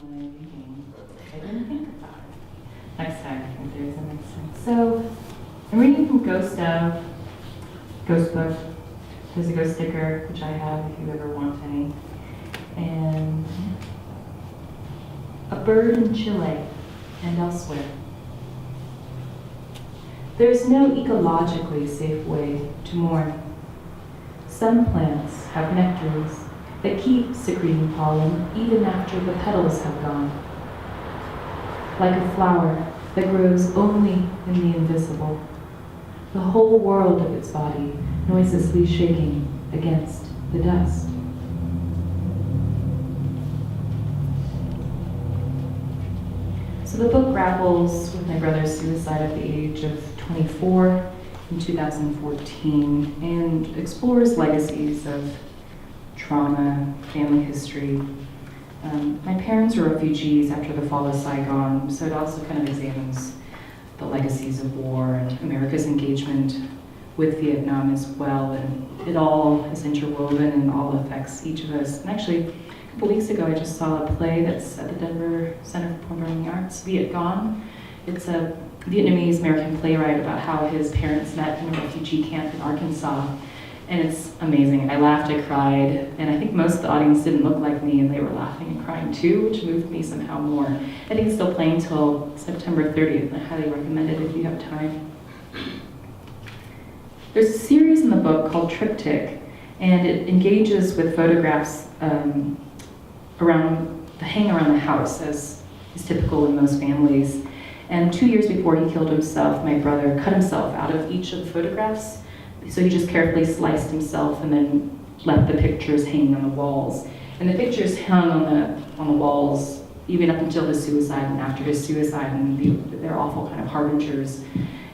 when I'm reading. I didn't think about it. Next time, I think there's a next time. So, I'm reading from Ghost Book. There's a ghost sticker, which I have if you ever want any. And a bird in Chile and elsewhere. There is no ecologically safe way to mourn. Some plants have nectaries that keep secreting pollen even after the petals have gone. Like a flower that grows only in the invisible, the whole world of its body noiselessly shaking against the dust. So the book grapples with my brother's suicide at the age of 24 in 2014 and explores legacies of trauma, family history. My parents were refugees after the fall of Saigon, so it also kind of examines the legacies of war and America's engagement with Vietnam as well, and it all is interwoven and all affects each of us. And actually, a couple weeks ago, I just saw a play that's at the Denver Center for Performing Arts, Viet Gone. It's a Vietnamese American playwright about how his parents met in a refugee camp in Arkansas. And it's amazing. I laughed, I cried, and I think most of the audience didn't look like me, and they were laughing and crying too, which moved me somehow more. I think it's still playing till September 30th, and I highly recommend it if you have time. There's a series in the book called Triptych, and it engages with photographs hang around the house, as is typical in most families. And 2 years before he killed himself, my brother cut himself out of each of the photographs. So he just carefully sliced himself and then left the pictures hanging on the walls. And the pictures hung on the walls even up until his suicide and after his suicide, and they're awful kind of harbingers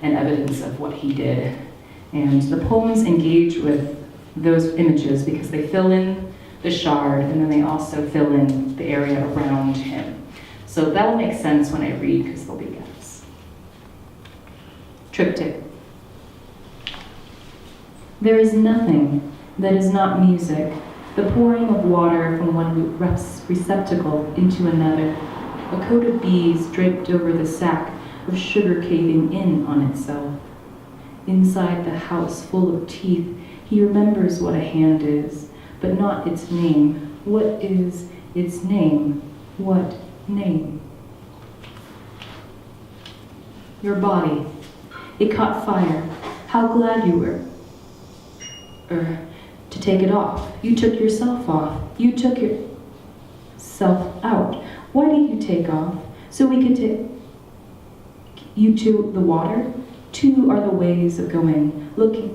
and evidence of what he did. And the poems engage with those images because they fill in the shard and then they also fill in the area around him. So that'll make sense when I read because there'll be gaps. Triptych. There is nothing that is not music, the pouring of water from one receptacle into another, a coat of bees draped over the sack of sugar caving in on itself. Inside the house full of teeth, he remembers what a hand is, but not its name. What is its name? What name? Your body. It caught fire. How glad you were. To take it off. You took yourself off. You took yourself out. Why did you take off? So we could take you to the water? Two are the ways of going. Looking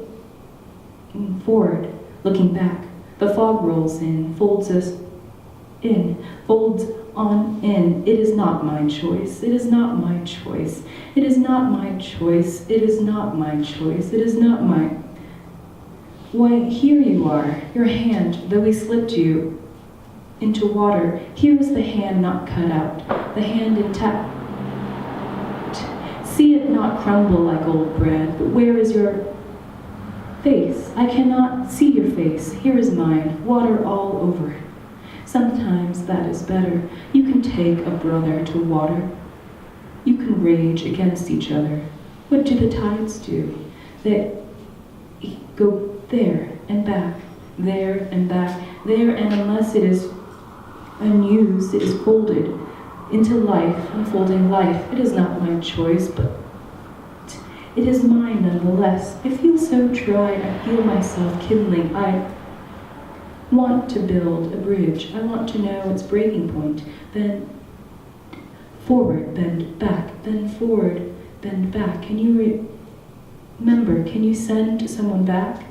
forward, looking back. The fog rolls in, folds us in, folds on in. It is not my choice. It is not my choice. It is not my choice. It is not my choice. It is not my... Why, here you are, your hand, though we slipped you into water. Here is the hand not cut out, the hand intact. See it not crumble like old bread, but where is your face? I cannot see your face. Here is mine, water all over it. Sometimes that is better. You can take a brother to water. You can rage against each other. What do the tides do? They go there and back, there and back, there, and unless it is unused, it is folded into life, unfolding life. It is not my choice, but it is mine nonetheless. I feel so tried, I feel myself kindling. I want to build a bridge. I want to know its breaking point. Then forward, bend back, then forward, bend back. Can you remember, can you send someone back?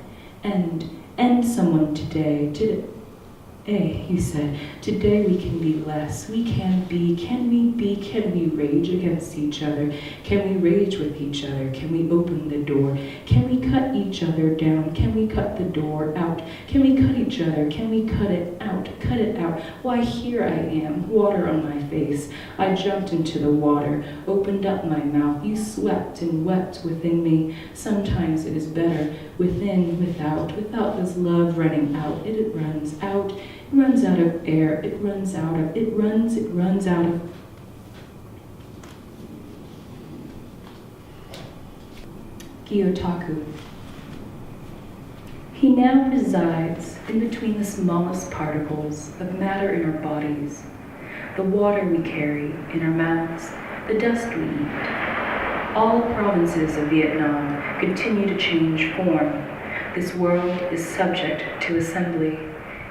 End someone today. Today, you said, today we can be less. We can be, can we rage against each other? Can we rage with each other? Can we open the door? Can we cut each other down? Can we cut the door out? Can we cut each other? Can we cut it out? Cut it out. Why, here I am, water on my face. I jumped into the water, opened up my mouth. You swept and wept within me. Sometimes it is better within, without this love running out. It runs out. runs out of air, it runs out of. Gyotaku. He now resides in between the smallest particles of matter in our bodies, the water we carry in our mouths, the dust we eat. All provinces of Vietnam continue to change form. This world is subject to assembly.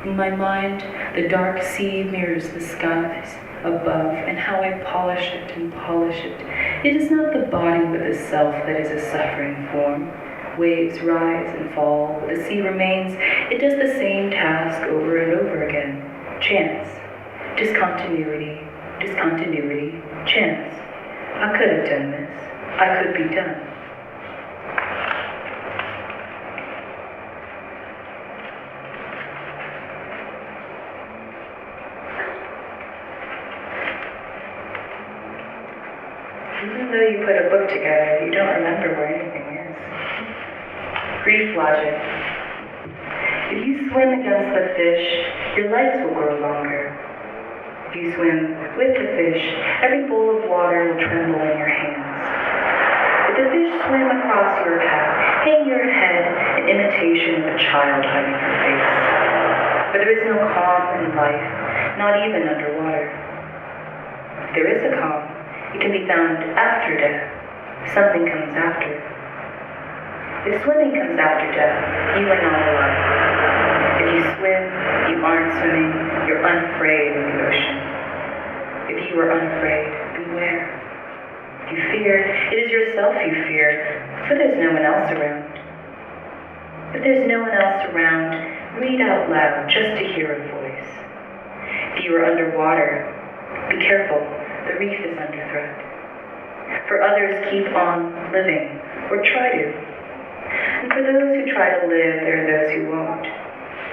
In my mind, the dark sea mirrors the skies above and how I polish it and polish it. It is not the body but the self that is a suffering form. Waves rise and fall, but the sea remains. It does the same task over and over again. Chance. Discontinuity. Chance. I could have done this. I could be done. Even though you put a book together, you don't remember where anything is. Brief logic. If you swim against the fish, your legs will grow longer. If you swim with the fish, every bowl of water will tremble in your hands. If the fish swim across your path, hang your head in imitation of a child hiding her face. For there is no calm in life, not even underwater. If there is a calm, it can be found after death. Something comes after. If swimming comes after death, you are not alive. If you swim, you aren't swimming, you're unafraid of the ocean. If you are unafraid, beware. If you fear, it is yourself you fear, for there's no one else around. If there's no one else around, read out loud just to hear a voice. If you are underwater, be careful. The reef is under threat. For others, keep on living, or try to. And for those who try to live, there are those who won't.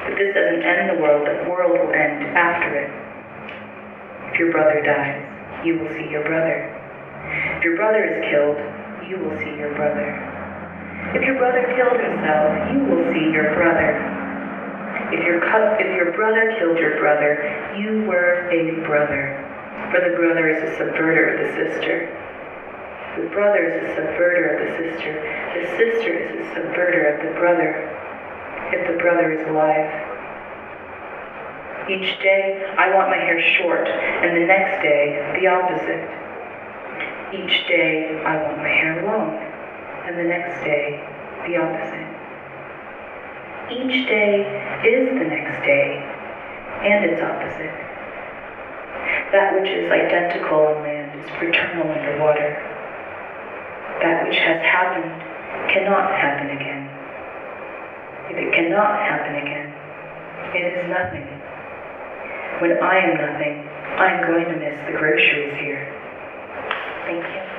But this doesn't end the world will end after it. If your brother dies, you will see your brother. If your brother is killed, you will see your brother. If your brother killed himself, you will see your brother. If your brother killed your brother, you were a brother. For the brother is a subverter of the sister. The brother is a subverter of the sister. The sister is a subverter of the brother, if the brother is alive. Each day, I want my hair short, and the next day, the opposite. Each day, I want my hair long, and the next day, the opposite. Each day is the next day, and its opposite. That which is identical on land is fraternal underwater. That which has happened cannot happen again. If it cannot happen again, it is nothing. When I am nothing, I am going to miss the groceries here. Thank you.